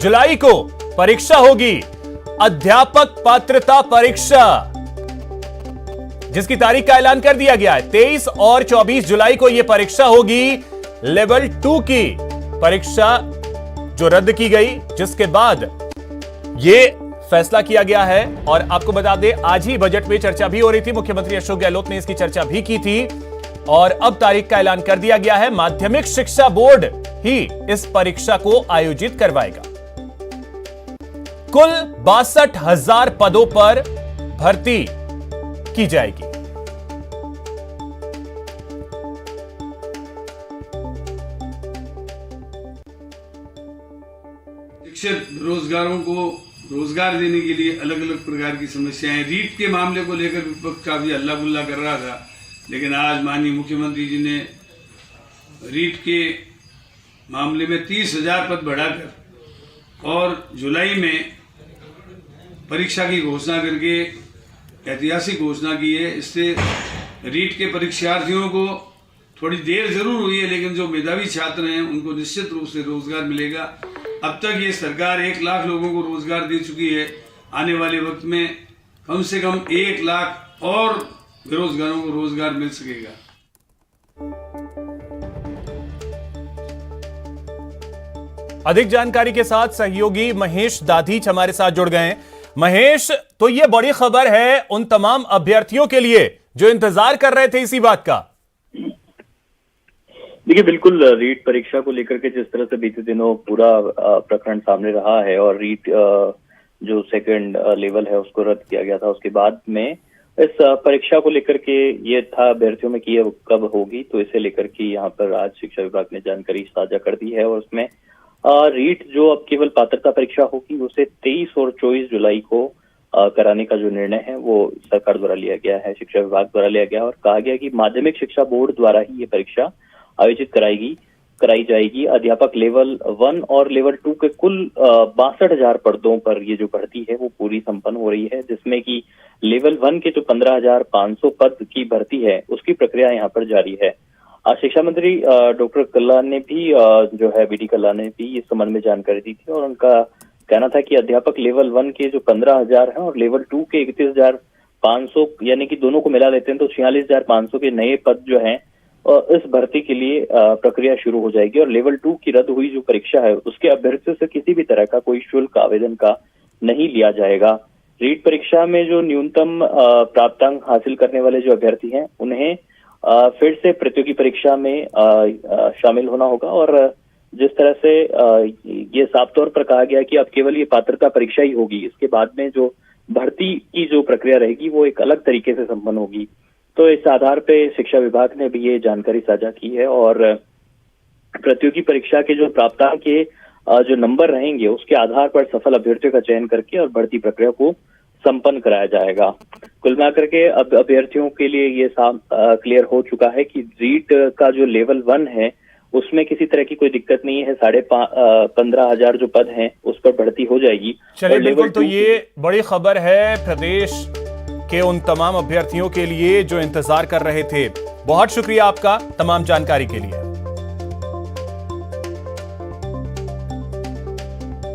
जुलाई को परीक्षा होगी, अध्यापक पात्रता परीक्षा, जिसकी तारीख का ऐलान कर दिया गया है। 23 और 24 जुलाई को यह परीक्षा होगी। लेवल 2 की परीक्षा जो रद्द की गई, जिसके बाद यह फैसला किया गया है। और आपको बता दें, आज ही बजट में चर्चा भी हो रही थी, मुख्यमंत्री अशोक गहलोत ने इसकी चर्चा भी की थी और अब तारीख का ऐलान कर दिया गया है। माध्यमिक शिक्षा बोर्ड ही इस परीक्षा को आयोजित करवाएगा। कुल 62,000 पदों पर भर्ती की जाएगी। शिक्षित बेरोजगारों को रोजगार देने के लिए अलग अलग प्रकार की समस्याएं, रीट के मामले को लेकर विपक्ष काफी हल्ला गुल्ला कर रहा था, लेकिन आज माननीय मुख्यमंत्री जी ने रीट के मामले में 30,000 पद बढ़ाकर और जुलाई में परीक्षा की घोषणा करके ऐतिहासिक घोषणा की है। इससे रीट के परीक्षार्थियों को थोड़ी देर जरूर हुई है, लेकिन जो मेधावी छात्र हैं उनको निश्चित रूप से रोजगार मिलेगा। अब तक ये सरकार 1 लाख लोगों को रोजगार दे चुकी है। आने वाले वक्त में कम से कम 1 लाख और बेरोजगारों को रोजगार मिल सकेगा। अधिक जानकारी के साथ सहयोगी महेश दाधीच हमारे साथ जुड़ गए हैं। महेश, तो ये बड़ी खबर है उन तमाम अभ्यर्थियों के लिए जो इंतजार कर रहे थे इसी बात का। देखिए, बिल्कुल रीट परीक्षा को लेकर के जिस तरह से बीते दिनों पूरा प्रकरण सामने रहा है और रीट जो सेकंड लेवल है उसको रद्द किया गया था, उसके बाद में इस परीक्षा को लेकर के ये था अभ्यर्थियों में कि ये कब होगी, तो इसे लेकर के यहाँ पर आज शिक्षा विभाग ने जानकारी साझा कर दी है। और उसमें रीट जो अब केवल पात्रता परीक्षा होगी उसे 23 और 24 जुलाई को कराने का जो निर्णय है वो सरकार द्वारा लिया गया है, शिक्षा विभाग द्वारा लिया गया और कहा गया कि माध्यमिक शिक्षा बोर्ड द्वारा ही ये परीक्षा आयोजित कराई जाएगी। अध्यापक लेवल 1 और लेवल 2 के कुल 62,000 पदों पर ये जो भर्ती है वो पूरी संपन्न हो रही है, जिसमें कि लेवल 1 के जो 15,500 पद की भर्ती है उसकी प्रक्रिया यहाँ पर जारी है। शिक्षा मंत्री डॉक्टर कल्ला ने भी जो है बीडी कल्ला ने भी इस संबंध में जानकारी दी थी और उनका कहना था कि अध्यापक लेवल 1 के जो 15,000 है और लेवल 2 के 31,500 यानी कि दोनों को मिला लेते हैं तो 46,500 के नए पद जो हैं इस भर्ती के लिए प्रक्रिया शुरू हो जाएगी। और लेवल 2 की रद्द हुई जो परीक्षा है उसके अभ्यर्थियों से किसी भी तरह का कोई शुल्क आवेदन का नहीं लिया जाएगा। रीट परीक्षा में जो न्यूनतम प्राप्तांक हासिल करने वाले जो अभ्यर्थी हैं उन्हें फिर से प्रतियोगी परीक्षा में शामिल होना होगा। और जिस तरह से ये साफ तौर पर कहा गया कि अब केवल ये पात्रता परीक्षा ही होगी, इसके बाद में जो भर्ती की जो प्रक्रिया रहेगी वो एक अलग तरीके से संपन्न होगी। तो इस आधार पे शिक्षा विभाग ने भी ये जानकारी साझा की है और प्रतियोगी परीक्षा के जो प्राप्तांक के जो नंबर रहेंगे उसके आधार पर सफल अभ्यर्थियों का चयन करके और भर्ती प्रक्रिया को संपन्न कराया जाएगा। कुल मिलाकर के अब अभ्यर्थियों के लिए ये क्लियर हो चुका है कि रीट का जो लेवल 1 है उसमें किसी तरह की कोई दिक्कत नहीं है। 15,500 जो पद हैं उस पर भर्ती हो जाएगी। चलिए, बिल्कुल, तो ये बड़ी खबर है प्रदेश के उन तमाम अभ्यर्थियों के लिए जो इंतजार कर रहे थे। बहुत शुक्रिया आपका तमाम जानकारी के लिए।